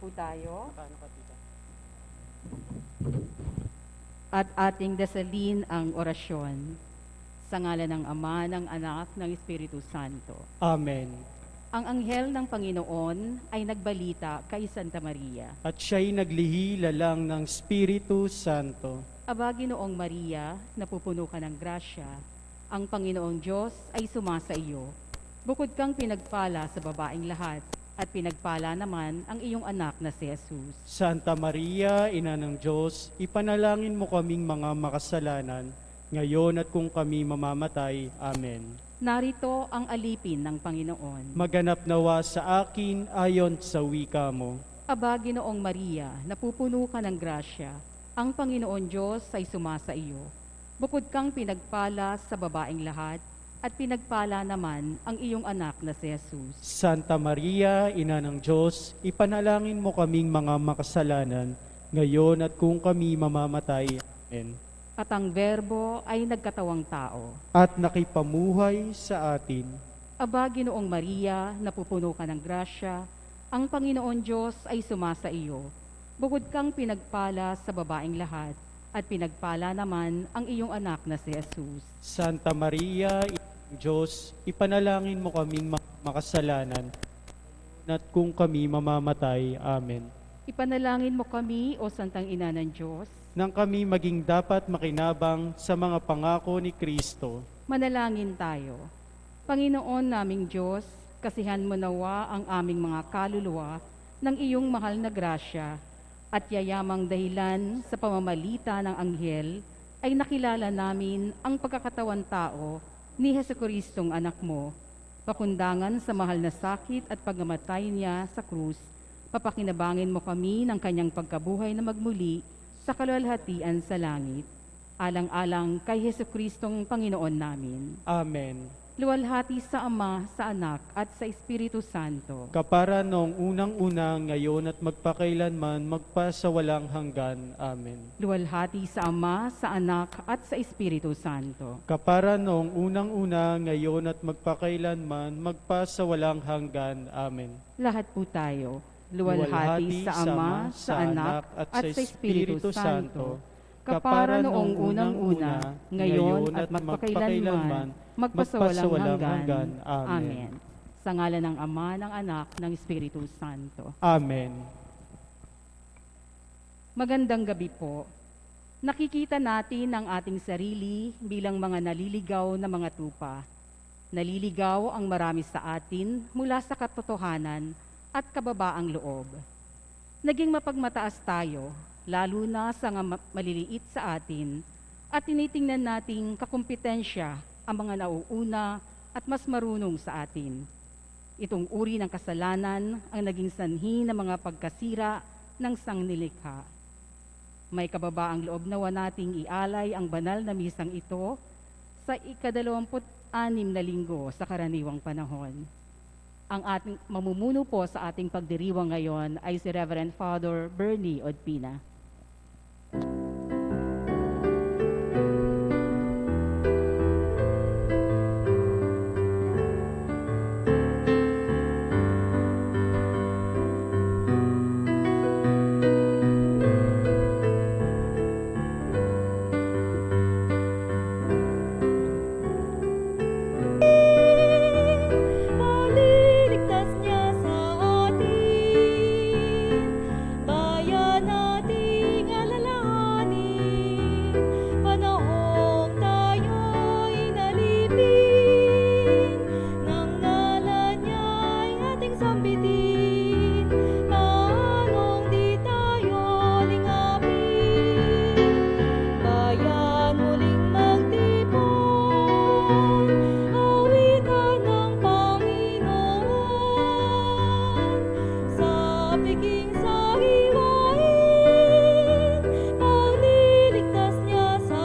po tayo Paano ka, tita? at ating dasalin ang orasyon sa ngalan ng Ama, ng Anak, ng Espiritu Santo. Amen. Ang anghel ng Panginoon ay nagbalita kay Santa Maria. At siya'y naglihila-lang ng Espiritu Santo. Aba, Ginoong Maria, napupuno ka ng grasya, ang Panginoong Diyos ay sumasa iyo. Bukod kang pinagpala sa babaeng lahat, at pinagpala naman ang iyong anak na si Jesus. Santa Maria, Ina ng Diyos, ipanalangin mo kaming mga makasalanan, ngayon at kung kami mamamatay. Amen. Narito ang alipin ng Panginoon. Maganap nawa sa akin ayon sa wika mo. Aba, Ginoong Maria, napupuno ka ng grasya, ang Panginoon Diyos ay sumasa iyo. Bukod kang pinagpala sa babaeng lahat, at pinagpala naman ang iyong anak na si Jesus. Santa Maria, Ina ng Diyos, ipanalangin mo kaming mga makasalanan, ngayon at kung kami mamamatay. Amen. At ang Verbo ay nagkatawang tao. At nakipamuhay sa atin. Aba, Ginoong Maria, napupuno ka ng grasya, ang Panginoon Diyos ay sumasa iyo. Bukod kang pinagpala sa babaeng lahat, at pinagpala naman ang iyong anak na si Jesus. Santa Maria, Ina ng Diyos, ipanalangin mo kaming makasalanan, at kung kami mamamatay. Amen. Ipanalangin mo kami, O Santang Ina ng Diyos. Nang kami maging dapat makinabang sa mga pangako ni Kristo. Manalangin tayo. Panginoon naming Diyos, kasihan mo nawa ang aming mga kaluluwa ng iyong mahal na grasya, at yayamang dahilan sa pamamalita ng anghel ay nakilala namin ang pagkakatawan tao ni Jesucristong anak mo, pakundangan sa mahal na sakit at pagkamatay niya sa krus. Papakinabangin mo kami ng kanyang pagkabuhay na magmuli sa kaluwalhatian sa langit, alang-alang kay Jesucristong Panginoon namin. Amen. Luwalhati sa Ama, sa Anak, at sa Espiritu Santo. Kapara noong unang-una, ngayon at magpakailanman, magpasawalang hanggan. Amen. Luwalhati sa Ama, sa Anak, at sa Espiritu Santo. Kapara noong unang-una, ngayon at magpakailanman, magpasawalang hanggan. Amen. Lahat po tayo. Luwalhati sa Ama, sa Anak, at sa Espiritu Santo. Kapara noong unang-una, ngayon at magpakailanman, magpasawalang hanggan. Amen. Sa ngalan ng Ama, ng Anak, ng Espiritu Santo. Amen. Magandang gabi po. Nakikita natin ang ating sarili bilang mga naliligaw na mga tupa. Naliligaw ang marami sa atin mula sa katotohanan at kababaang loob. Naging mapagmataas tayo, lalo na sa maliliit sa atin, at tinitingnan nating kakumpetensya ang mga nauuna at mas marunong sa atin. Itong uri ng kasalanan ang naging sanhi ng mga pagkasira ng sangnilikha. May kababaang loob nawa nating ialay ang banal na misang ito sa ika-26 na linggo sa karaniwang panahon. Ang ating mamumuno po sa ating pagdiriwang ngayon ay si Reverend Father Bernie Odpina. Maliligtas niya sa atin, bayan nating alalahanin, panahong tayo'y nalipin, nang ngalan niya'y ating sambitin, paanong di tayo lingapin, bayan muling magtipon, awitan ng Panginoon, sa piging sa hiwain, maliligtas niya sa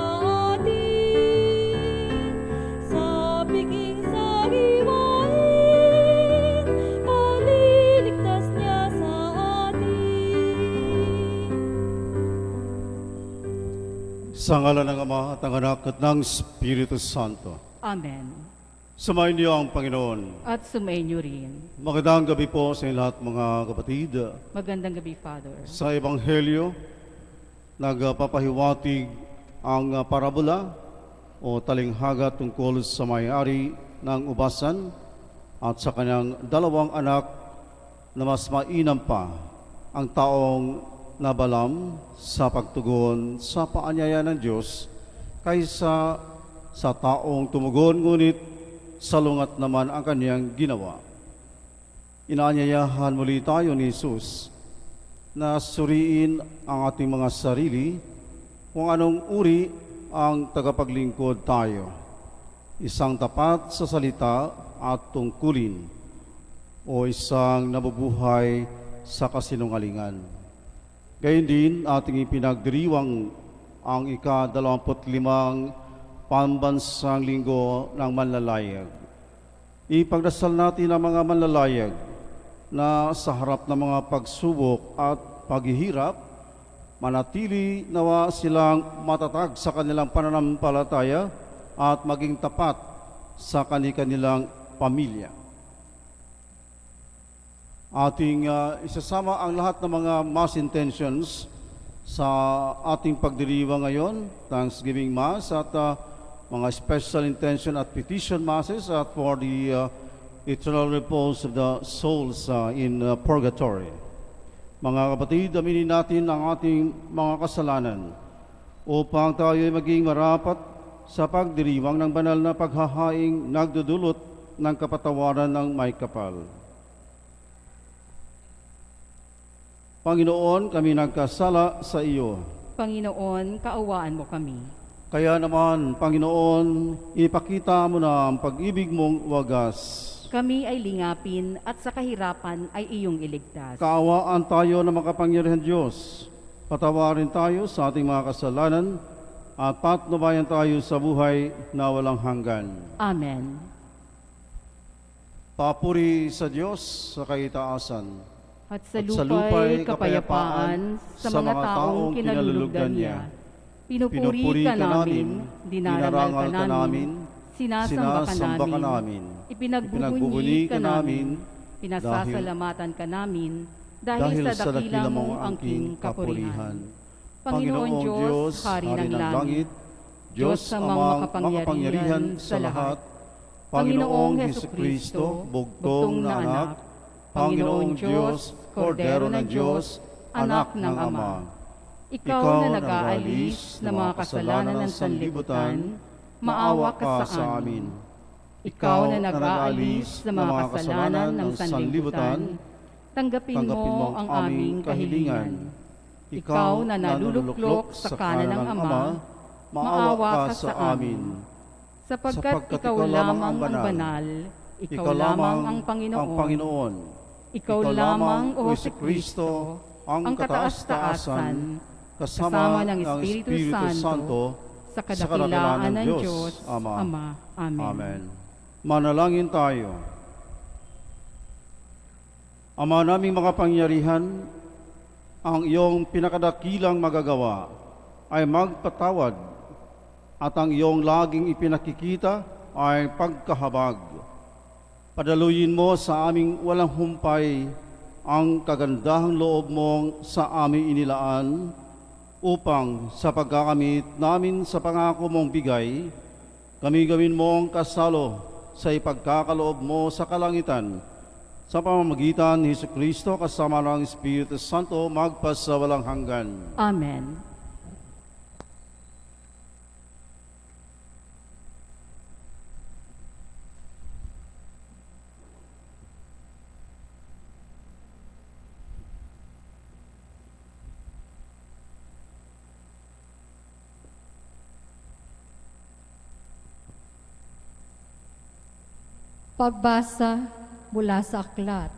atin, sa piging sa hiwain, maliligtas niya sa atin. Sa ngalan ng Ama at ng Anak at ng Espiritu Santo. Amen. Sumayin niyo ang Panginoon. At sumainyo rin. Magandang gabi po sa inyo lahat mga kapatid. Magandang gabi, Father. Sa Ebanghelyo, nagpapahiwatig ang parabola o talinghaga tungkol sa may-ari ng ubasan at sa kanyang dalawang anak na mas mainam pa ang taong nabalam sa pagtugon sa paanyaya ng Diyos kaysa sa taong tumugon ngunit salungat naman ang kanyang ginawa. Inaanyayahan muli tayo ni Jesus na suriin ang ating mga sarili kung anong uri ang tagapaglingkod tayo. Isang tapat sa salita at tungkulin o isang nabubuhay sa kasinungalingan. Gayun din ating ipinagdiriwang ang ika-25 pambansang linggo ng manlalayag. Ipagdasal natin ang mga manlalayag na sa harap ng mga pagsubok at paghihirap, manatili nawa silang matatag sa kanilang pananampalataya at maging tapat sa kanilang pamilya. Ating isasama ang lahat ng mga mass intentions sa ating pagdiriwang ngayon, Thanksgiving Mass at mga special intention at petition masses at for the eternal repose of the souls in purgatory. Mga kapatid, aminin natin ang ating mga kasalanan upang tayo ay maging marapat sa pagdiriwang ng banal na paghahaing nagdudulot ng kapatawaran ng may kapal. Panginoon, kami nagkasala sa iyo. Panginoon, kaawaan mo kami. Kaya naman, Panginoon, ipakita mo na ang pag-ibig mong wagas. Kami ay lingapin at sa kahirapan ay iyong iligtas. Kaawaan tayo ng makapangyarihan Diyos. Patawarin tayo sa ating mga kasalanan at patnubayan tayo sa buhay na walang hanggan. Amen. Papuri sa Diyos sa kaitaasan. At sa lupa'y kapayapaan sa mga taong kinalulugdan niya. Pinupuri ka namin, dinarangal ka namin, sinasamba ka namin, ipinagbubuni ka namin, pinasasalamatan ka namin, dahil sa dakila mong angking kapurihan. Panginoon Diyos, Hari ng langit, Diyos sa mga makapangyarihan sa lahat, Panginoong Hesukristo, bugtong na anak, Panginoong Diyos, Kordero ng Diyos, Anak ng Ama. Ikaw na nag-aalis ng mga kasalanan ng sanlibutan, maawa ka sa amin. Ikaw na nag-aalis ng mga kasalanan ng sanlibutan, tanggapin mo ang aming kahilingan. Ikaw na naluluklok sa kanan ng Ama, maawa ka sa amin. Sapagkat ikaw lamang ang banal, ikaw lamang ang Panginoon. Ikaw lamang, O Jesucristo, ang kataas-taasan, kasama ng Espiritu Santo, sa kadakilaan ng Diyos, Ama. Amen. Amen. Manalangin tayo. Ama naming makapangyarihan, ang iyong pinakadakilang magagawa ay magpatawad at ang iyong laging ipinakikita ay pagkahabag. Padaluyin mo sa aming walang humpay ang kagandahang loob mong sa aming inilaan upang sa pagkakamit namin sa pangako mong bigay, kami gawin mong kasalo sa ipagkakaloob mo sa kalangitan sa pamamagitan ni Jesucristo kasama ng Espiritu Santo magpasawalang hanggan. Amen. Pagbasa mula sa aklat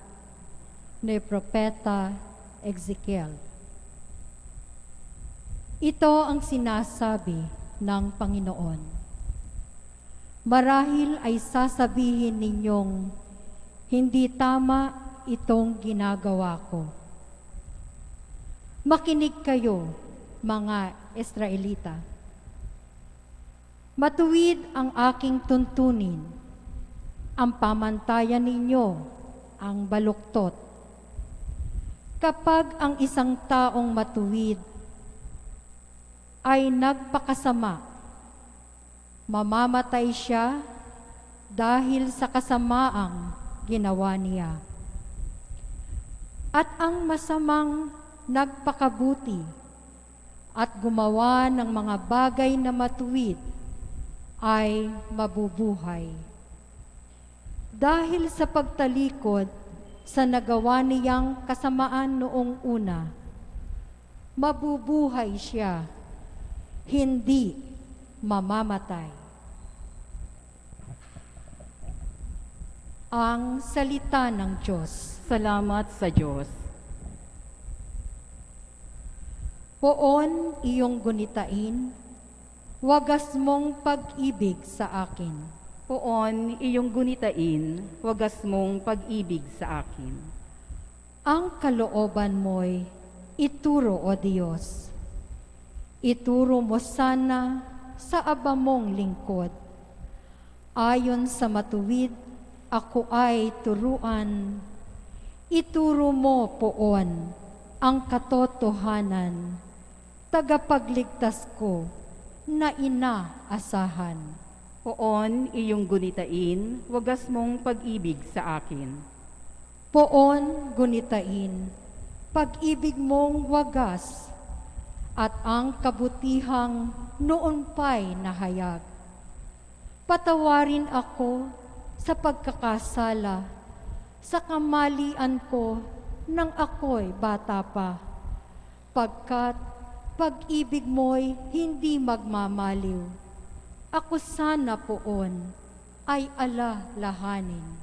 ni Propeta Ezekiel. Ito ang sinasabi ng Panginoon. Marahil ay sasabihin ninyong, hindi tama itong ginagawa ko. Makinig kayo, mga Israelita. Matuwid ang aking tuntunin, ang pamantayan ninyo ang baluktot. Kapag ang isang taong matuwid ay nagpakasama, mamamatay siya dahil sa kasamaang ginawa niya. At ang masamang nagpakabuti at gumawa ng mga bagay na matuwid ay mabubuhay. Dahil sa pagtalikod sa nagawa niyang kasamaan noong una, mabubuhay siya, hindi mamamatay. Ang salita ng Diyos. Salamat sa Diyos. Poon iyong gunitain, wagas mong pag-ibig sa akin. Poon iyong gunitain, wagas mong pag-ibig sa akin. Ang kalooban mo'y ituro, O Diyos. Ituro mo sana sa aba mong lingkod. Ayon sa matuwid, ako ay turuan. Ituro mo poon ang katotohanan, tagapagligtas ko na inaasahan. Poon iyong gunitain, wagas mong pag-ibig sa akin. Poon gunitain, pag-ibig mong wagas, at ang kabutihang noon pa'y nahayag. Patawarin ako sa pagkakasala, sa kamalian ko nang ako'y bata pa, pagkat pag-ibig mo'y hindi magmamaliw. Ako sana poon ay alalahanin.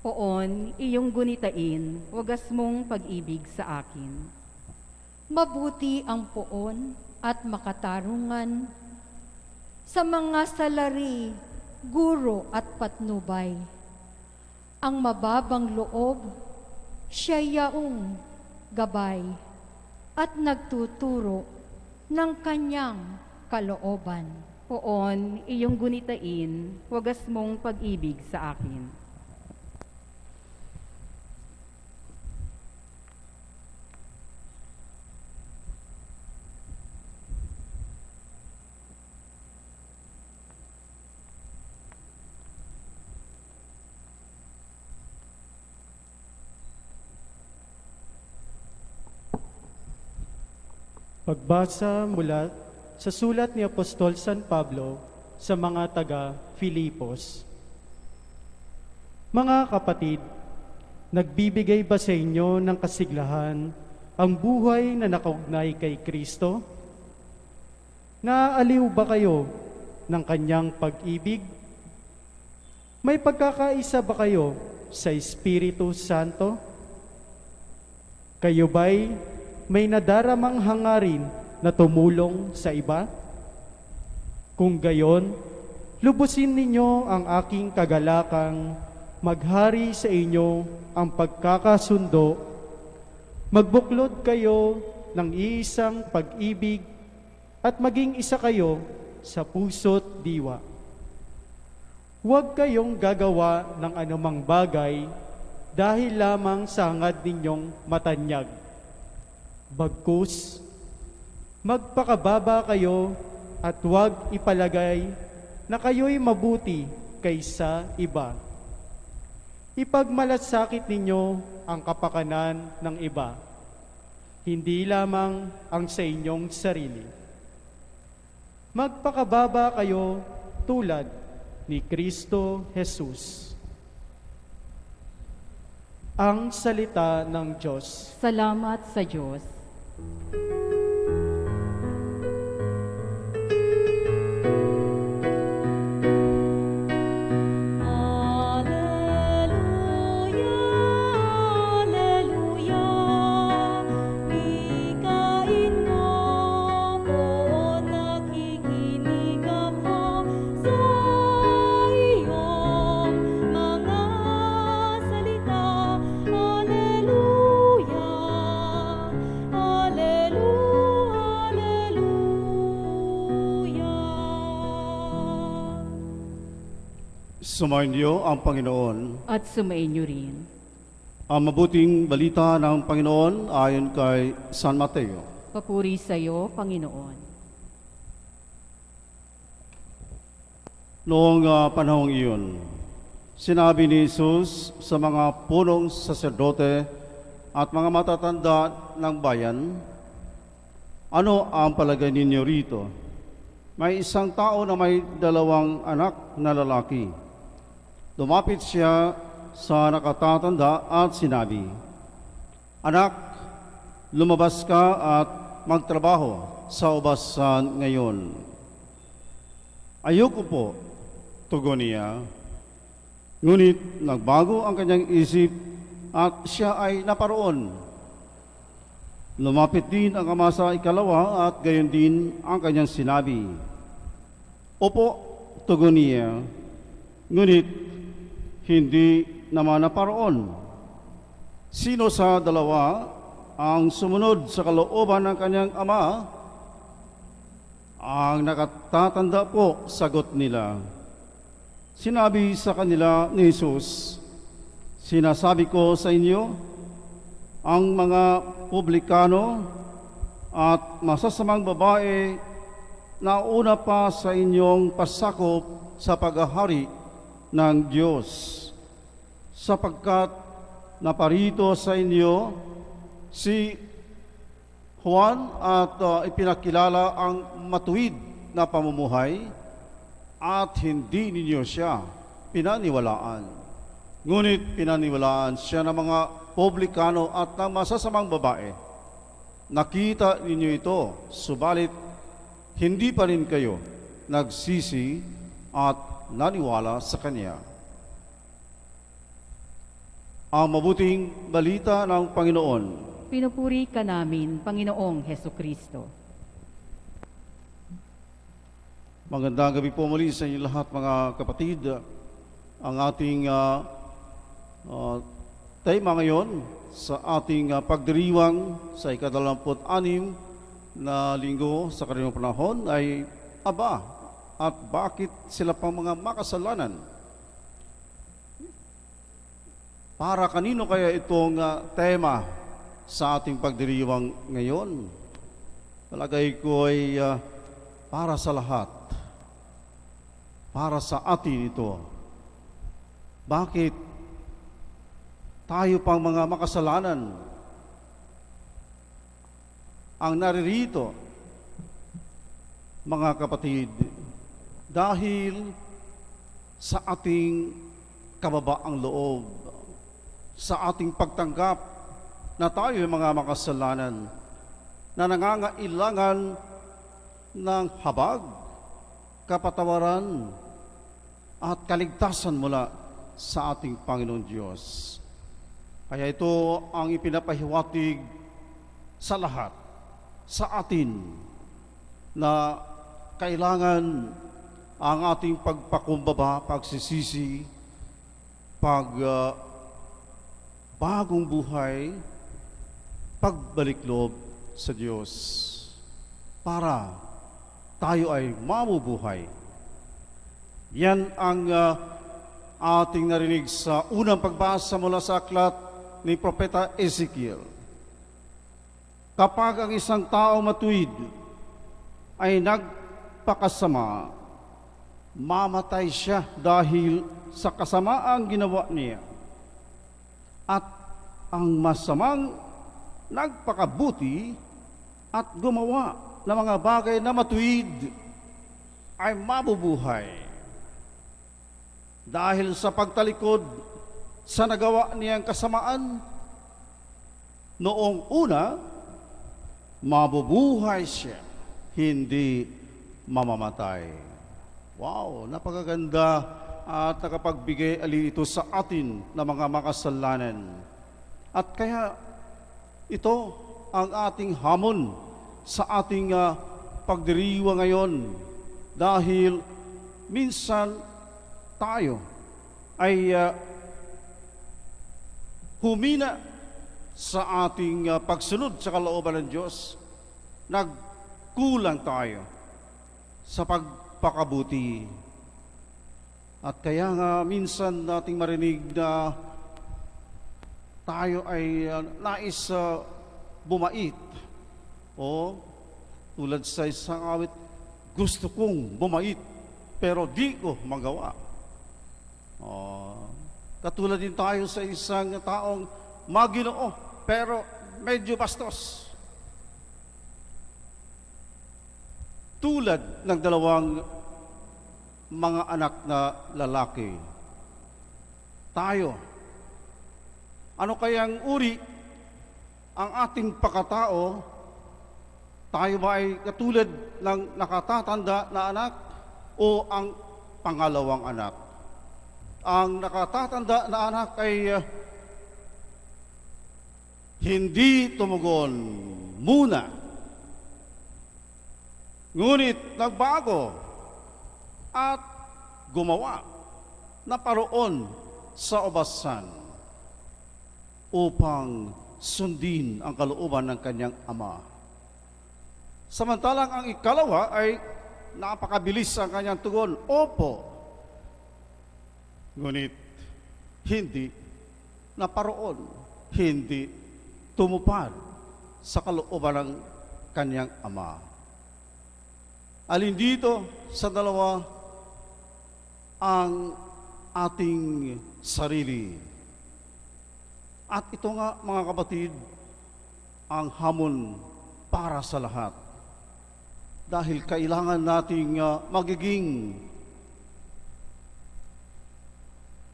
Poon iyong gunitain, wagas mong pag-ibig sa akin. Mabuti ang poon at makatarungan sa mga salari, guro at patnubay. Ang mababang loob, siya yaong gabay at nagtuturo ng kanyang kalooban. Poon iyong gunitain, wagas mong pag-ibig sa akin. Pagbasa mula sa sulat ni Apostol San Pablo sa mga taga-Filipos. Mga kapatid, nagbibigay ba sa inyo ng kasiglahan ang buhay na nakaugnay kay Kristo? Naaliw ba kayo ng kanyang pag-ibig? May pagkakaisa ba kayo sa Espiritu Santo? Kayo ba'y may nadaramang hangarin na tumulong sa iba? Kung gayon, lubusin ninyo ang aking kagalakang maghari sa inyo ang pagkakasundo, magbuklod kayo ng iisang pag-ibig at maging isa kayo sa puso't diwa. Huwag kayong gagawa ng anumang bagay dahil lamang sa hangad ninyong matanyag. Bagkus, magpakababa kayo at huwag ipalagay na kayo'y mabuti kaysa iba. Ipagmalasakit ninyo ang kapakanan ng iba, hindi lamang ang sa inyong sarili. Magpakababa kayo tulad ni Kristo Jesus. Ang salita ng Diyos. Salamat sa Diyos. Alleluia, alleluia, wikain mo poon, nakikinig ako sa iyong mga salita. Alleluia, alleluia. Sumainyo ang Panginoon. At sumainyo rin. Ang mabuting balita ng Panginoon ayon kay San Mateo. Papuri sa iyo, Panginoon. Noong panahong iyon, sinabi ni Jesus sa mga punong saserdote at mga matatanda ng bayan, "Ano ang palagay ninyo rito? May isang tao na may 2 anak na lalaki. Lumapit siya sa nakatatanda at sinabi, 'Anak, lumabas ka at magtrabaho sa ubasan ngayon.' 'Ayoko po,' tugon niya. Ngunit nagbago ang kanyang isip at siya ay naparoon. Lumapit din ang ama sa ikalawa at gayon din ang kanyang sinabi. 'Opo,' tugon niya. Ngunit hindi naman naparoon. Sino sa dalawa ang sumunod sa kalooban ng kanyang ama? Ang nakatatanda po, sagot nila. Sinabi sa kanila ni Jesus, "Sinasabi ko sa inyo, ang mga publikano at masasamang babae na una pa sa inyong pasakop sa paghahari ng Diyos, sapagkat naparito sa inyo si Juan at ipinakilala ang matuwid na pamumuhay at hindi ninyo siya pinaniwalaan. Ngunit pinaniwalaan siya ng mga publikano at ng masasamang babae. Nakita ninyo ito, subalit hindi pa rin kayo nagsisi at naniwala sa Kanya." Ang mabuting balita ng Panginoon. Pinupuri ka namin, Panginoong Heso Kristo. Magandang gabi po muli sa inyo lahat, mga kapatid. Ang ating tema ngayon sa ating pagdiriwang sa ika-26 na linggo sa karaniwang panahon ay Aba, at bakit sila pang mga makasalanan? Para kanino kaya itong tema sa ating pagdiriwang ngayon? Palagay ko ay para sa lahat. Para sa atin ito. Bakit tayo pang mga makasalanan ang naririto, mga kapatid? Dahil sa ating kababaang loob, sa ating pagtanggap na tayo ay mga makasalanan na nangangailangan ng habag, kapatawaran at kaligtasan mula sa ating Panginoon Diyos. Kaya ito ang ipinapahiwatig sa lahat, sa atin, na kailangan ang ating pagpakumbaba, pagsisisi, bagong buhay, pagbalik loob sa Diyos para tayo ay mamubuhay. Yan ang ating narinig sa unang pagbasa mula sa aklat ni Propeta Ezekiel. Kapag ang isang tao matuwid ay nagpakasama, mamatay siya dahil sa kasamaang ginawa niya. At ang masamang nagpakabuti at gumawa ng mga bagay na matuwid ay mabubuhay. Dahil sa pagtalikod sa nagawa niyang kasamaan, noong una, mabubuhay siya, hindi mamamatay. Wow, napakaganda at nakapagbigay alin ito sa atin na mga makasalanan. At kaya ito ang ating hamon sa ating pagdiriwa ngayon, dahil minsan tayo ay humina sa ating pagsunod sa kalooban ng Diyos. Nagkulang tayo sa pagpakabuti. At kaya nga minsan nating marinig na tayo ay nais bumait. O tulad sa isang awit, gusto kong bumait pero di ko magawa. Katulad din tayo sa isang taong maginoo pero medyo bastos. Tulad ng dalawang mga anak na lalaki. Tayo, ano kayang uri ang ating pagkatao? Tayo ba ay katulad ng nakatatanda na anak o ang pangalawang anak? Ang nakatatanda na anak ay hindi tumugon muna, ngunit nagbago at gumawa na paroon sa obasan upang sundin ang kalooban ng kanyang ama. Samantalang ang ikalawa ay napakabilis ang kanyang tugon, opo. Ngunit hindi naparoon, hindi tumupad sa kalooban ng kanyang ama. Alin dito sa dalawa ang ating sarili? At ito nga, mga kapatid, ang hamon para sa lahat. Dahil kailangan nating magiging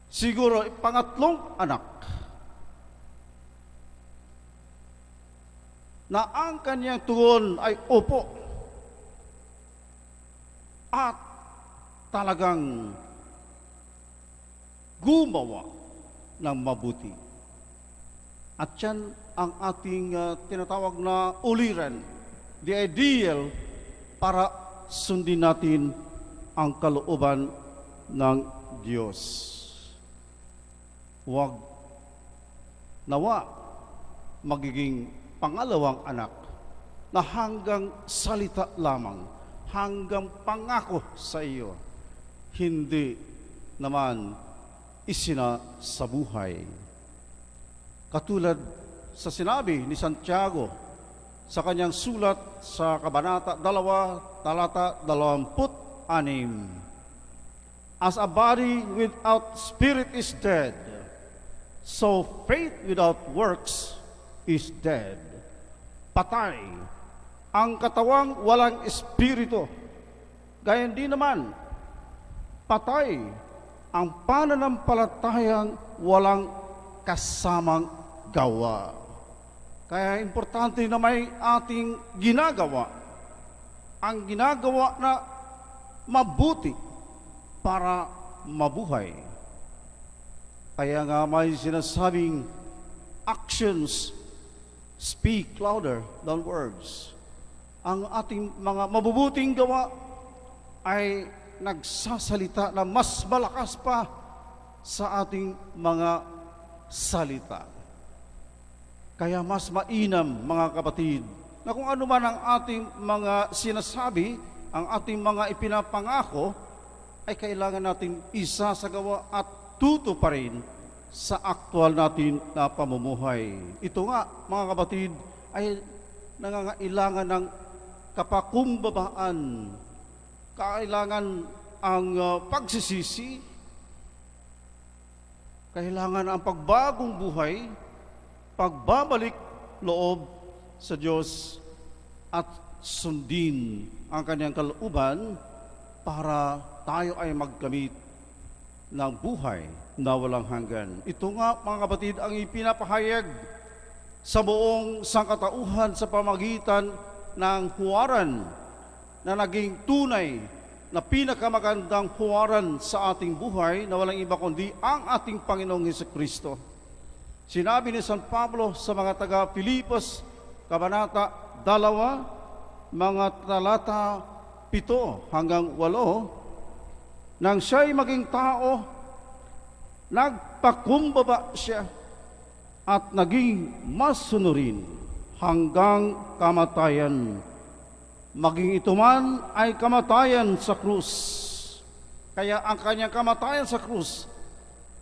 siguro pangatlong anak na ang kanyang tugon ay opo at talagang gumawa ng mabuti. At yan ang ating tinatawag na uliran, the ideal para sundin natin ang kalooban ng Diyos. Huwag nawa magiging pangalawang anak na hanggang salita lamang, hanggang pangako sa iyo, hindi naman isinasabuhay. Katulad sa sinabi ni Santiago sa kanyang sulat sa Kabanata 2, talata 26, as a body without spirit is dead, so faith without works is dead. Patay ang katawang walang espiritu. Gayon din naman, patay ang pananampalatayang walang kasamang gawa. Kaya importante na may ating ginagawa, ang ginagawa na mabuti para mabuhay. Kaya nga may sinasabing actions speak louder than words. Ang ating mga mabubuting gawa ay nagsasalita na mas malakas pa sa ating mga salita. Kaya mas mainam, mga kapatid, na kung ano man ang ating mga sinasabi, ang ating mga ipinapangako, ay kailangan natin isasagawa at tutuparin sa aktual natin na pamumuhay. Ito nga, mga kapatid, ay nangangailangan ng kapakumbabaan, kailangan ang pagsisisi, kailangan ang pagbagong buhay, pagbabalik loob sa Diyos at sundin ang kanyang kalooban para tayo ay magkamit ng buhay na walang hanggan. Ito nga, mga kapatid, ang ipinapahayag sa buong sangkatauhan sa pamagitan ng huwaran na naging tunay na pinakamagandang huwaran sa ating buhay na walang iba kundi ang ating Panginoong Hesukristo. Sinabi ni San Pablo sa mga taga-Pilipos, Kabanata 2, mga talata 7 hanggang 8, nang siya'y maging tao, nagpakumbaba siya at naging masunurin hanggang kamatayan. Maging ito man ay kamatayan sa krus. Kaya ang kanyang kamatayan sa krus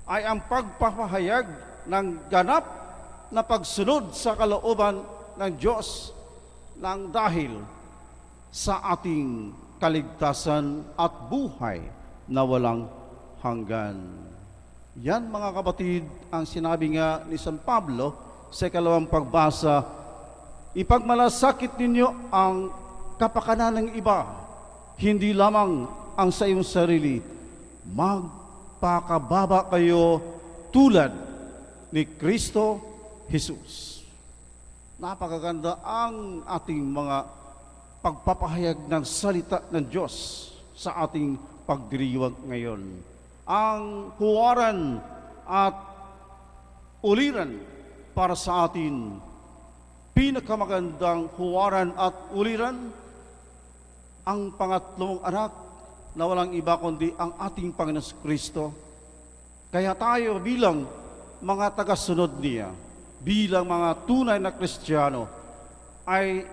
ay ang pagpapahayag ng ganap na pagsunod sa kalooban ng Diyos ng dahil sa ating kaligtasan at buhay na walang hanggan. Yan mga kapatid ang sinabi nga ni San Pablo sa ikalawang pagbasa, ipagmalasakit ninyo ang kapakanan ng iba, hindi lamang ang sa iyong sarili. Magpakababa kayo tulad ni Kristo Jesus. Napakaganda ang ating mga pagpapahayag ng salita ng Diyos sa ating pagdiriwang ngayon. Ang huwaran at uliran para sa atin, pinakamagandang huwaran at uliran, ang pangatlong anak na walang iba kundi ang ating Panginoon Kristo. Kaya tayo bilang mga tagasunod niya, bilang mga tunay na Kristiyano, ay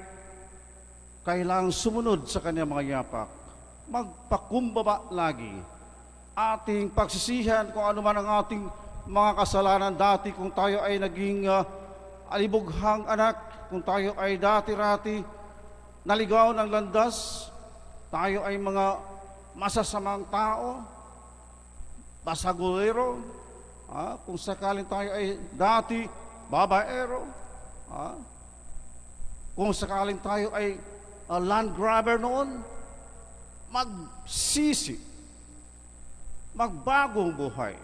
kailangang sumunod sa kanyang mga yapak. Magpakumbaba lagi. Ating pagsisihan kung ano man ang ating mga kasalanan dati, kung tayo ay naging alibughang anak, kung tayo ay dati-rati naligaw ng landas, tayo ay mga masasamang tao, basagulero, kung sakaling tayo ay dati babaero, kung sakaling tayo ay land grabber noon, magsisi, magbagong buhay,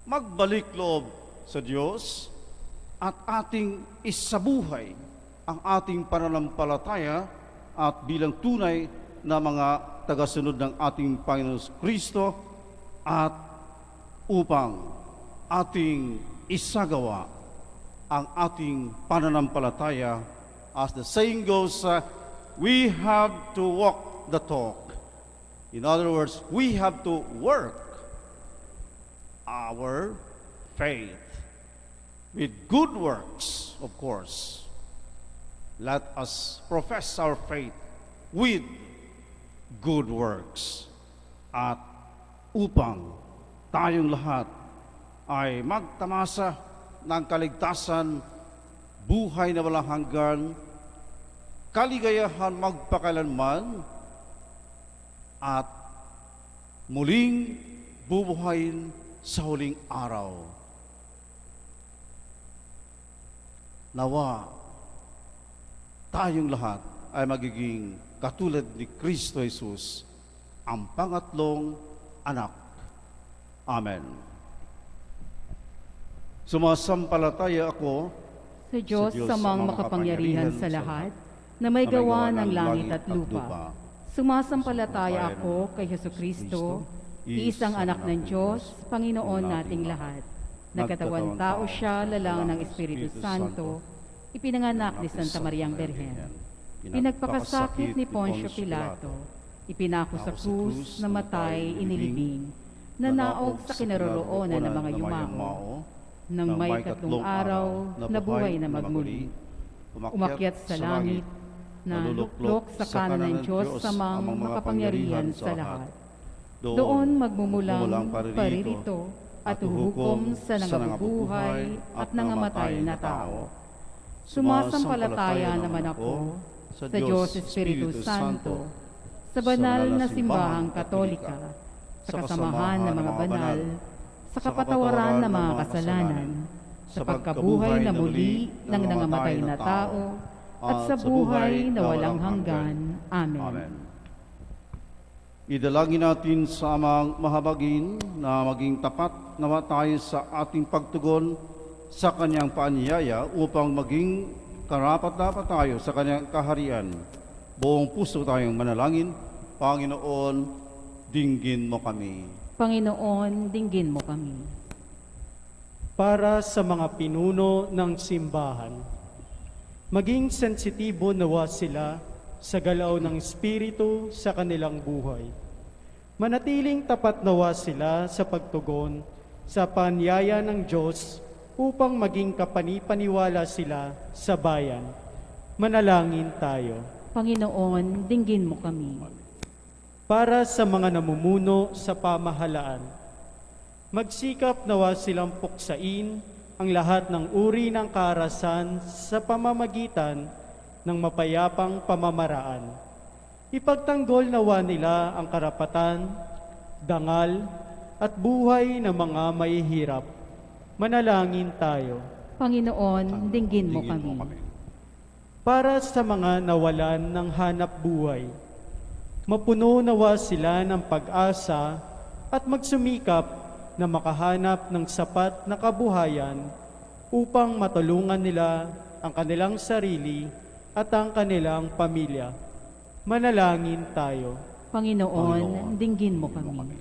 magbalik loob sa Diyos at ating isabuhay ang ating pananampalataya at bilang tunay na mga tagasunod ng ating Panginoon Kristo at upang ating isagawa ang ating pananampalataya. As the saying goes, we have to walk the talk. In other words, we have to work our faith with good works, of course. Let us profess our faith with good works. At upang tayong lahat ay magtamasa ng kaligtasan, buhay na walang hanggan, kaligayahan magpakailanman, at muling bubuhayin sa huling araw. Nawa tayong lahat ay magiging katulad ni Kristo Jesus, ang pangatlong anak. Amen. Sumasampalataya ako Sa Diyos samang makapangyarihan sa lahat, na may gawa ng langit at lupa. Sumasampalataya ako kay Jesucristo, iisang anak ng Diyos, Panginoon nating lahat. Nagkatawan tao siya, lalang ng Espiritu Santo, ipinanganak ni Santa Mariang Berhen. Pinagpakasakit ni Poncio Pilato, ipinako sa krus, namatay, inilibing, nanaog sa kinaroroonan ng mga yumao, nang may tatlong araw, nabuhay na magmuli, umakyat sa langit, na luklok sa kanan ng Diyos samang makapangyarihan sa lahat. Doon magmumulang paririto at huhukom sa nangabubuhay at nangamatay na tao. Sumasampalataya naman ako sa Diyos Espiritu Santo, sa banal na simbahang Katolika, sa kasamahan ng mga banal, sa kapatawaran ng mga kasalanan, sa pagkabuhay na muli ng nangamatay na tao, at sa buhay na walang hanggan. Amen. Idalangin natin sa amang mahabagin na maging tapat nawa tayo sa ating pagtugon sa kanyang paanyaya upang maging karapat-dapat tayo sa kanyang kaharian. Buong puso tayong manalangin. Panginoon, dinggin mo kami. Panginoon, dinggin mo kami. Para sa mga pinuno ng simbahan, maging sensitibo nawa sila sa galaw ng Espiritu sa kanilang buhay. Manatiling tapat nawa sila sa pagtugon sa paanyaya ng Diyos upang maging kapanipaniwala sila sa bayan. Manalangin tayo. Panginoon, dinggin mo kami. para sa mga namumuno sa pamahalaan. Magsikap nawa silang puksain ang lahat ng uri ng kaarasan sa pamamagitan ng mapayapang pamamaraan. Ipagtanggol nawa nila ang karapatan, dangal, at buhay ng mga mahihirap. Manalangin tayo. Panginoon, dinggin mo kami. Para sa mga nawalan ng hanap buhay, mapuno nawa sila ng pag-asa at magsumikap na makahanap ng sapat na kabuhayan upang matulungan nila ang kanilang sarili at ang kanilang pamilya. Manalangin tayo. Panginoon, dinggin mo kami.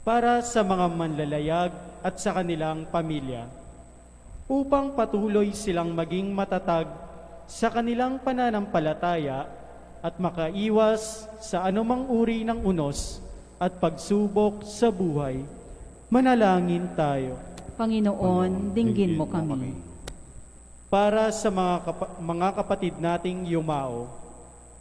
Para sa mga manlalayag at sa kanilang pamilya, upang patuloy silang maging matatag sa kanilang pananampalataya at makaiwas sa anumang uri ng unos at pagsubok sa buhay. Manalangin tayo. Panginoon, dinggin mo kami. Para sa mga kapatid nating yumao,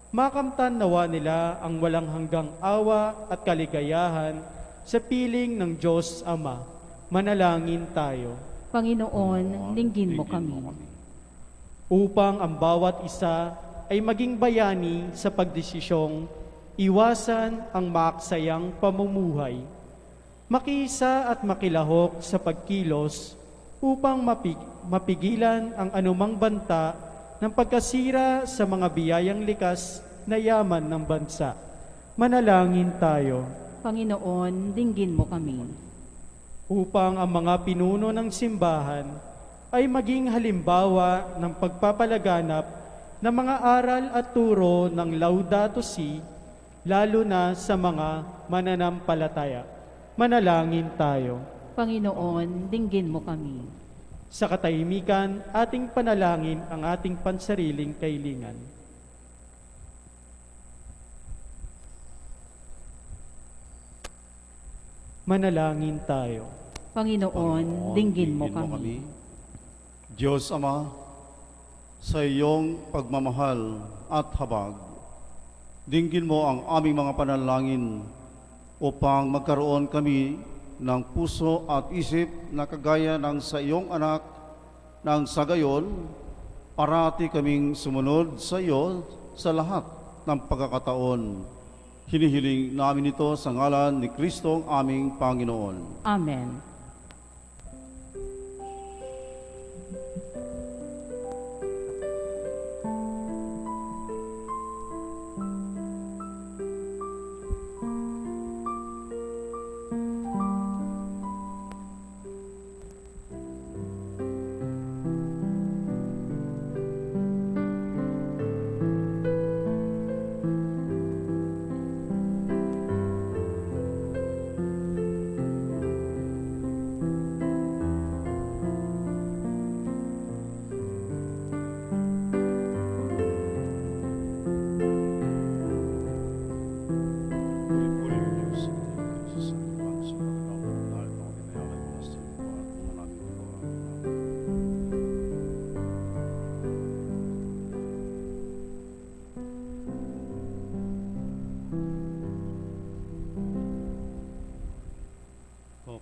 makamtan nawa nila ang walang hanggang awa at kaligayahan sa piling ng Diyos Ama. Manalangin tayo. Panginoon, dinggin mo kami. Upang ang bawat isa ay maging bayani sa pagdesisyong iwasan ang maaksayang pamumuhay, makiisa at makilahok sa pagkilos upang mapigilan ang anumang banta ng pagkasira sa mga biyayang likas na yaman ng bansa. Manalangin tayo. Panginoon, dinggin mo kami. Upang ang mga pinuno ng simbahan ay maging halimbawa ng pagpapalaganap ng mga aral at turo ng Laudato Si, lalo na sa mga mananampalataya. Manalangin tayo. Panginoon, dinggin mo kami. Sa katahimikan, ating panalangin ang ating pansariling kailingan. Manalangin tayo. Panginoon, dinggin mo kami. Diyos Ama, sa iyong pagmamahal at habag, dinggin mo ang aming mga panalangin upang magkaroon kami ng puso at isip na kagaya ng sa iyong anak, nang sa gayon, parati kaming sumunod sa iyo sa lahat ng pagkakataon. Hinihiling namin ito sa ngalan ni Kristong aming Panginoon. Amen.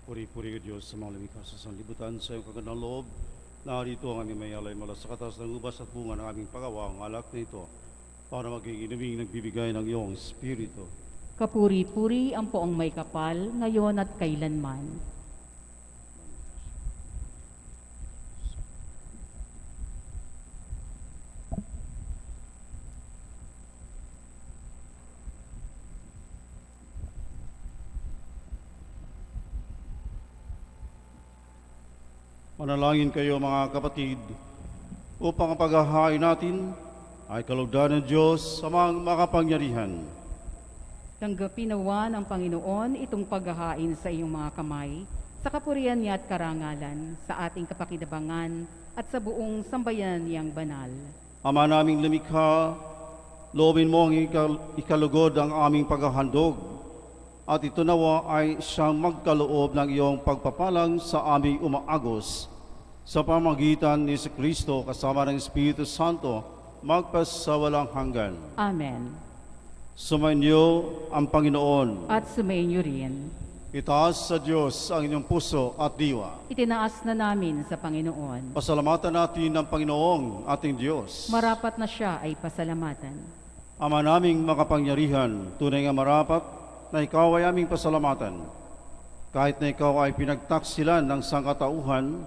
Puri-puri ka Diyos sa mga lumikha sa sanlibutan, sa iyong kagandang loob. Narito ang aming may alay mula sa katas ng ubas at bunga ng aming pagawa, ang alak na ito, para maging inuming nagbibigay ng iyong Espiritu. Kapuri-puri ang poong may kapal, ngayon at kailanman. Manalangin kayo mga kapatid, upang ang paghahain natin ay kalugdan ng Diyos sa mga makapangyarihan. Tanggapin nawa ng Panginoon itong paghahain sa iyong mga kamay, sa kapurihan niya at karangalan, sa ating kapakinabangan at sa buong sambayanan niyang banal. Ama naming lumikha, loobin mo ang ikalugod ang aming paghahandog, at ito nawa ay siyang magkaloob ng iyong pagpapalang sa aming umaagos, sa pamagitan ni Kristo kasama ng Espiritu Santo, magpasawalang hanggan. Amen. Sumainyo ang Panginoon. At sumainyo rin. Itaas sa Diyos ang inyong puso at diwa. Itinaas na namin sa Panginoon. Pasalamatan natin ang Panginoong ating Diyos. Marapat na siya ay pasalamatan. Ama naming makapangyarihan, tunay nga marapat na ikaw ay aming pasalamatan. Kahit na ikaw ay pinagtaksilan ng sangkatauhan,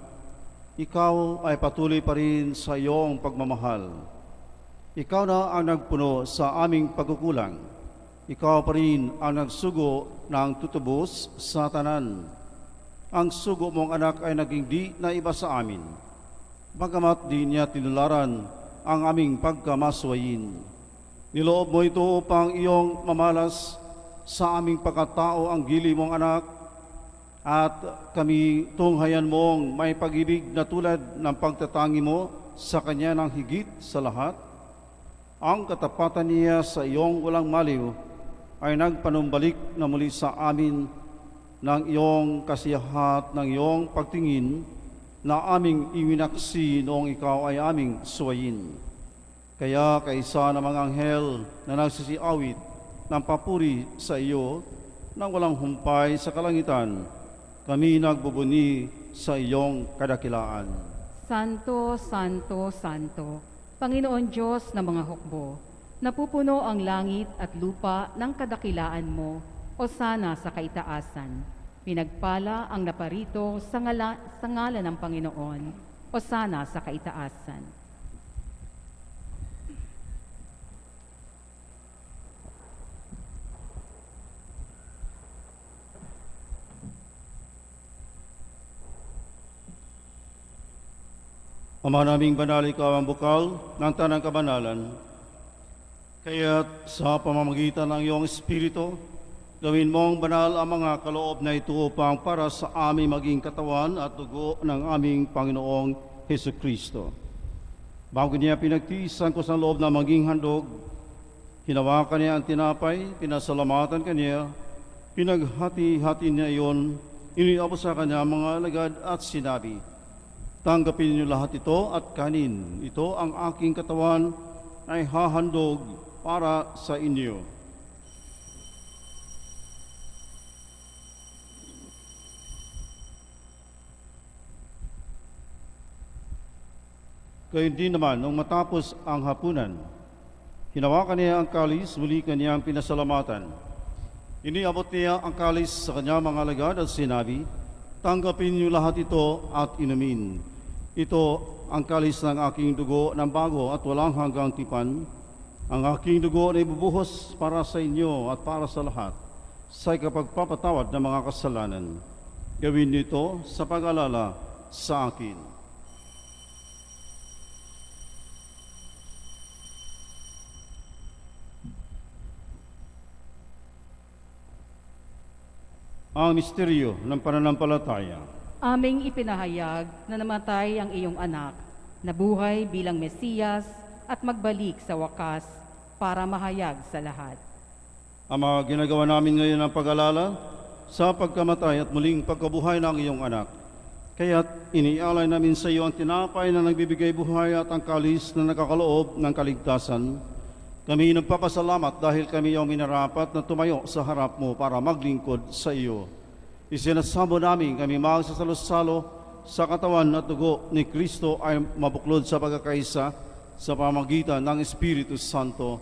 ikaw ay patuloy pa rin sa iyong pagmamahal. Ikaw na ang nagpuno sa aming pagkukulang. Ikaw pa rin ang nagsugo ng tutubos sa tanan. Ang sugo mong anak ay naging di na iba sa amin. Bagamat di niya tinularan ang aming pagkamaswayin. Niloob mo ito upang iyong mamalas sa aming pagkatao ang gili mong anak at kami tunghayan mong may pag-ibig na tulad ng pagtatangi mo sa kanya ng higit sa lahat. Ang katapatan niya sa iyong walang maliw ay nagpanumbalik na muli sa amin ng iyong kasiyahat, ng iyong pagtingin na aming iwinaksi noong ikaw ay aming suwayin. Kaya kaisa ng mga anghel na nagsisiawit ng papuri sa iyo nang walang humpay sa kalangitan, kami nagbubuni sa iyong kadakilaan. Santo, Santo, Santo, Panginoon Diyos ng mga hukbo, napupuno ang langit at lupa ng kadakilaan mo, o sana sa kaitaasan. Pinagpala ang naparito sa ngalan ng Panginoon, o sana sa kaitaasan. Ama naming banal, ikaw ang bukal ng tanang kabanalan. Kaya't sa pamamagitan ng iyong Espiritu, gawin mong banal ang mga kaloob na ito upang para sa aming maging katawan at dugo ng aming Panginoong Hesus Kristo. Bago niya pinagtiisan ko sa loob na maging handog, hinawakan niya ang tinapay, pinasalamatan kaniya, pinaghati-hati niya iyon, iniabot sa kanya mga alagad at sinabi, tanggapin niyo lahat ito at kanin. Ito ang aking katawan ay hahandog para sa inyo. Gayon din naman, nung matapos ang hapunan, hinawakan niya ang kalis, muli kaniyang pinasalamatan. Iniabot niya ang kalis sa kanya mga alagad at sinabi, tanggapin niyo lahat ito at inumin. Ito ang kalis ng aking dugo ng bago at walang hanggang tipan. Ang aking dugo na ibubuhos para sa inyo at para sa lahat sa ikapagpapatawad ng mga kasalanan. Gawin nito sa pag-alala sa akin. Ang misteryo ng pananampalataya. Aming ipinahayag na namatay ang iyong anak, nabuhay bilang Mesiyas at magbalik sa wakas para mahayag sa lahat. Ama, ginagawa namin ngayon ang pag-alala sa pagkamatay at muling pagkabuhay ng iyong anak. Kaya't inialay namin sa iyo ang tinapay na nagbibigay buhay at ang kalis na nakakaloob ng kaligtasan. Kami nagpapasalamat dahil kami ang minarapat na tumayo sa harap mo para maglingkod sa iyo. Isinasamo namin kami magsasalo-salo sa katawan at dugo ni Kristo ay mabuklod sa pagkakaisa sa pamagitan ng Espiritu Santo.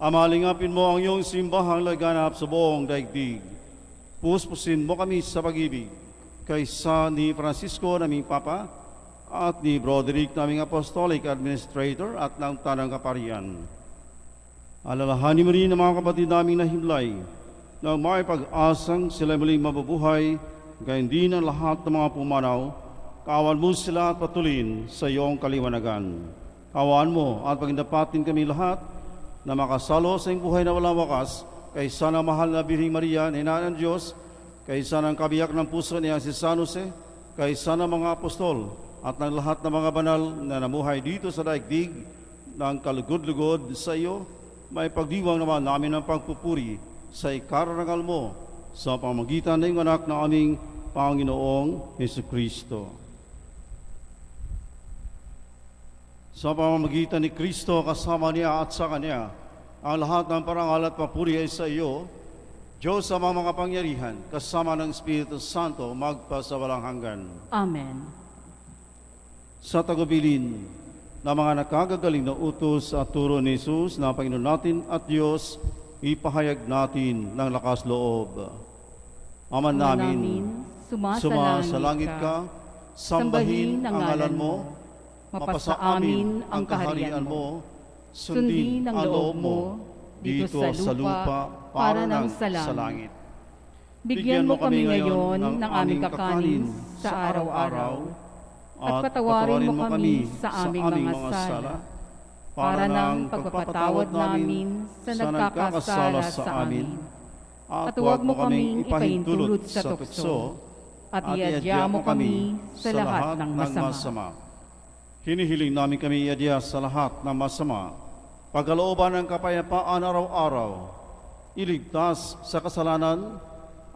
Ama, lingapin mo ang iyong simbahang laganap sa buong daigdig. Puspusin mo kami sa pag-ibig kaysa ni Francisco naming Papa at ni Broderick naming Apostolic Administrator at ng Tanang Kaparian. Alalahanin mo rin ang mga kapatid naming nahimlay na may pag-asang sila muling mabubuhay, gayon din ang lahat ng mga pumanaw. Kawan mo sila at patulin sa iyong kaliwanagan. Kawan mo at pagdapatin kami lahat na makasalo sa iyong buhay na walang wakas, kaysa ng mahal na Birhing Maria, Ina ng Diyos, kaysa ng kabiyak ng puso niya si San Jose, kaysa ng mga apostol at ng lahat ng mga banal na namuhay dito sa daigdig ng kalugod-lugod sa iyo, may pagdiwang naman namin ng pagpupuri sa ikararangal mo sa pamagitan ng anak na aming Panginoong Hesukristo. Sa pamamagitan ni Kristo kasama niya at sa Kanya, Ang lahat ng parangal at papuri ay sa iyo, Diyos sa mga kapangyarihan, kasama ng Espiritu Santo, magpasawalang hanggan. Amen. Sa tagubilin na mga nakagagaling na utos at turo ni Jesus na Panginoon natin at Diyos, ipahayag natin ng lakas loob. Ama namin, sumasalangit ka, sambahin ang ngalan mo, mapasa amin ang kaharian mo, sundin ang loob mo dito sa lupa para ng sa langit. Bigyan mo kami ngayon ng aming kakanin sa araw-araw at patawarin mo kami sa aming mga sala para ng pagpapatawad namin sa nagkakasala sa amin. At huwag mo kaming ipahintulot sa tukso at iadya mo kami sa lahat ng masama. Hinihiling namin kami iadya sa lahat ng masama, pagkalooban ng kapayapaan araw-araw, iligtas sa kasalanan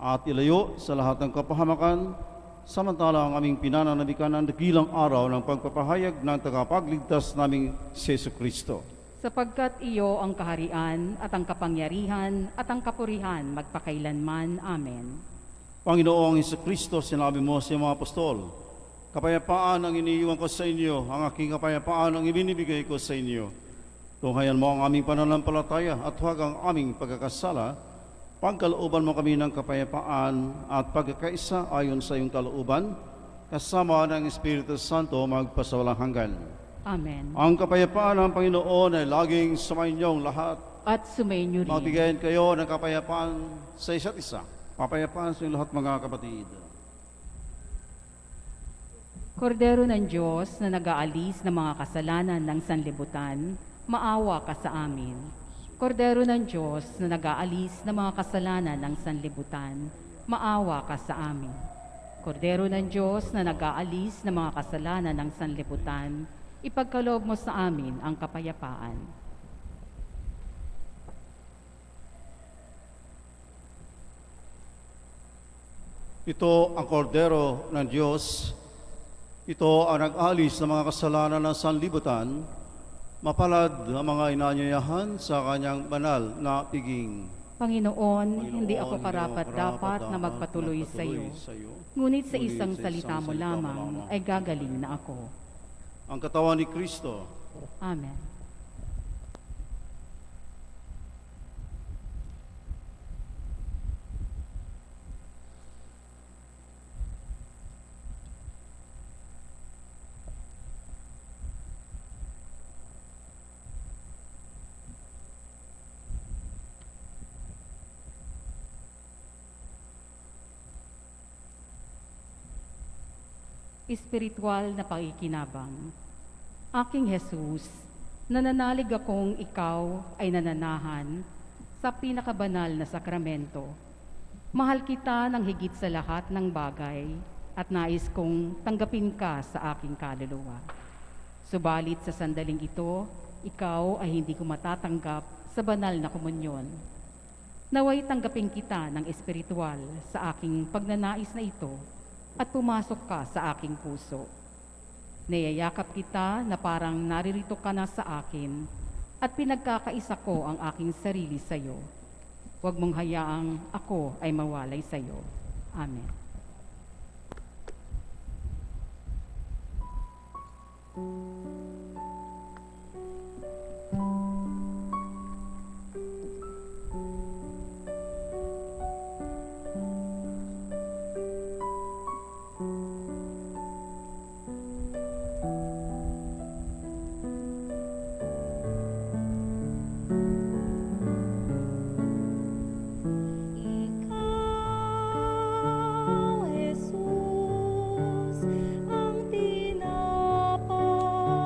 at ilayo sa lahat ng kapahamakan, samantala ang aming pinananabikan ang dakilang araw ng pagpapahayag ng tagapagligtas naming si Jesucristo. Sapagkat iyo ang kaharian at ang kapangyarihan at ang kapurihan magpakailanman. Amen. Panginoong Jesucristo, sinabi mo sa mga apostol, kapayapaan ang iniiwan ko sa inyo, ang aking kapayapaan ang ibinibigay ko sa inyo. Tunghayan mo ang aming pananampalataya at huwag ang aming pagkakasala, pagkalooban mo kami ng kapayapaan at pagkakaisa ayon sa iyong kalooban, kasama ng Espiritu Santo magpasawalang hanggan. Amen. Ang kapayapaan ng Panginoon ay laging sumainyong lahat. At sumainyo rin. Magbigayin kayo ng kapayapaan sa isa't isa. Kapayapaan sa lahat mga kapatid. Kordero ng Diyos na nag-aalis ng mga kasalanan ng sanlibutan, maawa ka sa amin. Kordero ng Diyos na nag-aalis ng mga kasalanan ng sanlibutan, maawa ka sa amin. Kordero ng Diyos na nag-aalis ng mga kasalanan ng sanlibutan, ipagkaloob mo sa amin ang kapayapaan. Ito ang kordero ng Diyos. Ito ang nag-alis ng mga kasalanan ng sanlibutan. Mapalad ang mga inanyayahan sa kanyang banal na piging. Panginoon, hindi ako karapat-dapat na magpatuloy sa iyo. Ngunit sa isang salita mo lamang ay gagaling na ako. Ang katawan ni Kristo. Amen. Espiritual na pakikinabang. Aking Jesus, nananalig akong ikaw ay nananahan sa pinakabanal na sakramento. Mahal kita ng higit sa lahat ng bagay at nais kong tanggapin ka sa aking kaluluwa. Subalit sa sandaling ito, ikaw ay hindi ko matatanggap sa banal na komunyon. Naway tanggapin kita ng espiritual sa aking pagnanais na ito at pumasok ka sa aking puso. Niyayakap kita na parang naririto ka na sa akin at pinagkakaisa ko ang aking sarili sa iyo. Huwag mong hayaang ako ay mawalay sa iyo. Amen. Ikaw, Jesus, ang tinapay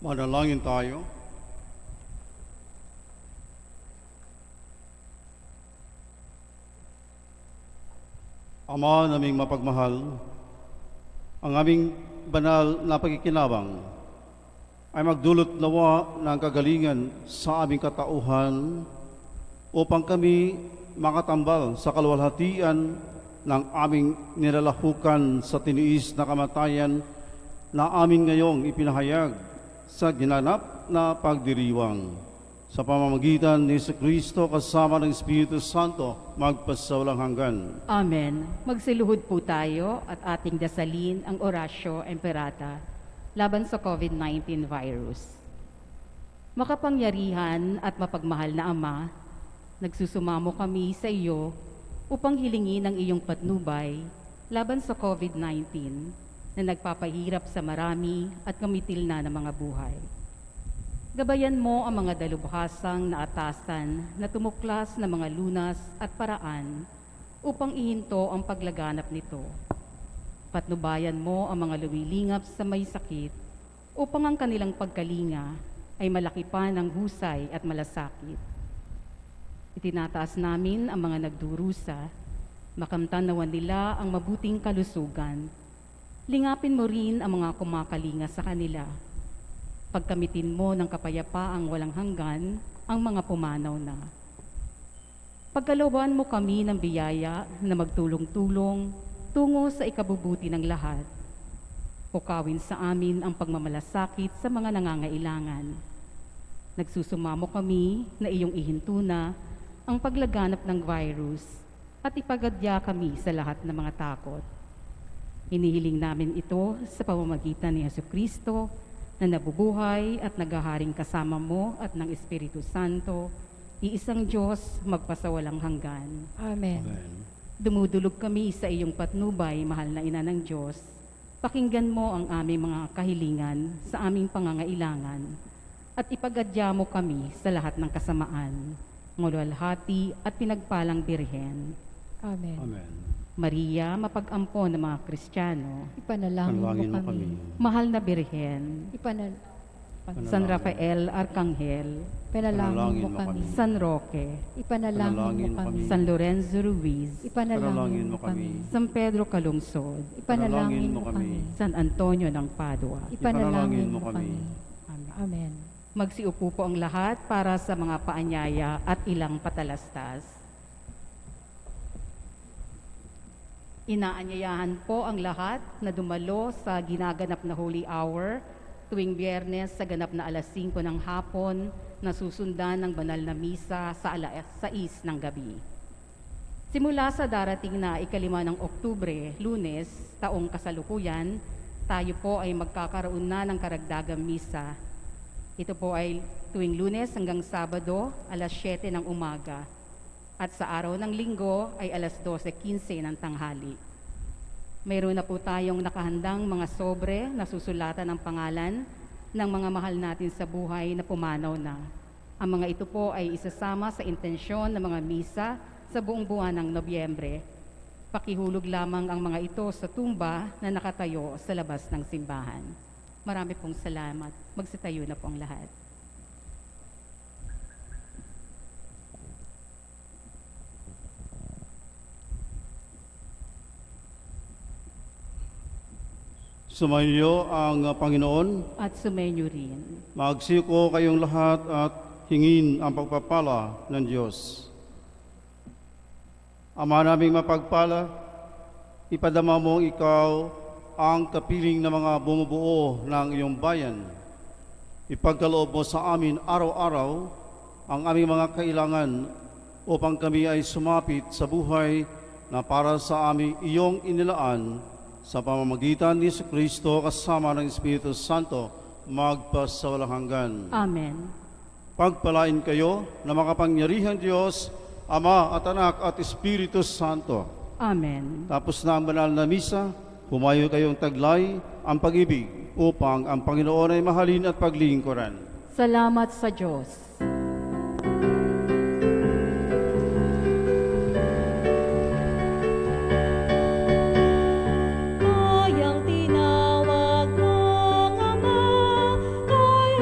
Manalangin tayo. Ama naming mapagmahal, ang aming banal na pagkikinabang ay magdulot nawa ng kagalingan sa aming katauhan upang kami makatambal sa kaluwalhatian ng aming nilalahukan sa tiniis na kamatayan na amin ngayong ipinahayag sa ginanap na pagdiriwang. Sa pamamagitan ni Jesucristo kasama ng Espiritu Santo, magpasawalang hanggan. Amen. Magsiluhod po tayo at ating dasalin ang Orasio Imperata laban sa COVID-19 virus. Makapangyarihan at mapagmahal na Ama, nagsusumamo kami sa iyo upang hilingin ang iyong patnubay laban sa COVID-19 na nagpapahirap sa marami at kamitil na ng mga buhay. Gabayan mo ang mga dalubhasang naatasan na tumuklas na mga lunas at paraan upang ihinto ang paglaganap nito. Patnubayan mo ang mga lumilingap sa may sakit upang ang kanilang pagkalinga ay malaki pa ng husay at malasakit. Itinataas namin ang mga nagdurusa, makamtanawan nila ang mabuting kalusugan. Lingapin mo rin ang mga kumakalinga sa kanila. Pagkamitin mo ng kapayapaang walang hanggan ang mga pumanaw na. Pagkalooban mo kami ng biyaya na magtulong-tulong tungo sa ikabubuti ng lahat. Pukawin sa amin ang pagmamalasakit sa mga nangangailangan. Nagsusumamo kami na iyong ihintuna ang paglaganap ng virus at ipagadya kami sa lahat ng mga takot. Hinihiling namin ito sa pamamagitan ni Jesucristo na nabubuhay at naghaharing kasama mo at ng Espiritu Santo, iisang Diyos magpasawalang hanggan. Amen. Dumudulog kami sa iyong patnubay, mahal na Ina ng Diyos. Pakinggan mo ang aming mga kahilingan sa aming pangangailangan at ipagadya mo kami sa lahat ng kasamaan, ngulwalhati at pinagpalang Birhen. Amen. Amen. Maria, mapag-ampon ng mga Kristiyano, Ipanalangin Panalangin mo mo kami. mahal na Birhen, San Rafael Arcangel, Ipanalangin mo Panalangin mo kami. kami. San Roque, Ipanalangin Panalangin mo mo kami. kami. San Lorenzo Ruiz, Ipanalangin mo kami. San Pedro Calungsod, Ipanalangin mo kami. San Antonio ng Padua. Ipanalangin mo kami. Amen. Amen. Magsiupo po ang lahat para sa mga paanyaya at ilang patalastas. Inaanyayahan po ang lahat na dumalo sa ginaganap na Holy Hour tuwing Biyernes sa ganap na alas 5 ng hapon na susundan ng banal na misa sa alas 6 ng gabi. Simula sa darating na ika-5 ng Oktubre, Lunes, taong kasalukuyan, tayo po ay magkakaroon na ng karagdagang misa. Ito po ay tuwing Lunes hanggang Sabado, alas 7 ng umaga. At sa araw ng Linggo ay alas 12:15 ng tanghali. Mayroon na po tayong nakahandang mga sobre na susulatan ng pangalan ng mga mahal natin sa buhay na pumanaw na. Ang mga ito po ay isasama sa intensyon ng mga misa sa buong buwan ng Nobyembre. Pakihulog lamang ang mga ito sa tumba na nakatayo sa labas ng simbahan. Marami pong salamat. Magsitayo na po ang lahat. Sumainyo ang Panginoon. At sumenyo rin. Magsiko kayong lahat at hingin ang pagpapala ng Diyos. Ama naming mapagpala, ipadama mo ikaw ang kapiling ng mga bumubuo ng iyong bayan. Ipagkaloob mo sa amin araw-araw ang aming mga kailangan upang kami ay sumapit sa buhay na para sa aming iyong inilaan sa pamamagitan ni Jesucristo kasama ng Espiritu Santo magpasawalang hanggan. Amen. Pagpalain kayo na makapangyarihang Diyos, Ama at Anak at Espiritu Santo. Amen. Tapos na ang banal na misa, humayo kayong taglay ang pag-ibig upang ang Panginoon ay mahalin at paglingkuran. Salamat sa Diyos. Kayang tinawag ng Ama, kay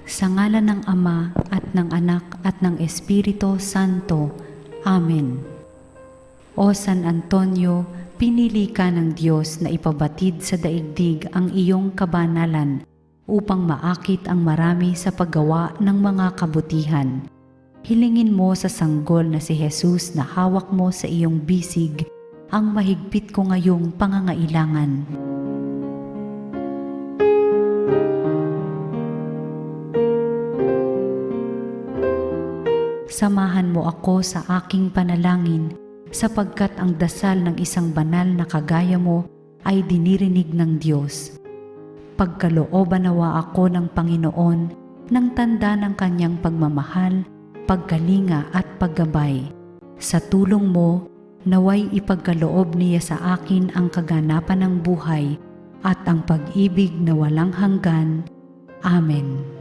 Sa ngalan ng Ama at ng Anak at ng Espiritu Santo. Amen. O San Antonio, pinili ka ng Diyos na ipabatid sa daigdig ang iyong kabanalan upang maakit ang marami sa paggawa ng mga kabutihan. Hilingin mo sa sanggol na si Jesus na hawak mo sa iyong bisig ang mahigpit ko ngayong pangangailangan. Samahan mo ako sa aking panalangin sapagkat ang dasal ng isang banal na kagaya mo ay dinirinig ng Diyos. Pagkalooban nawa ako ng Panginoon ng tanda ng kanyang pagmamahal, pagkalinga at paggabay. Sa tulong mo, naway ipagkaloob niya sa akin ang kaganapan ng buhay at ang pag-ibig na walang hanggan. Amen.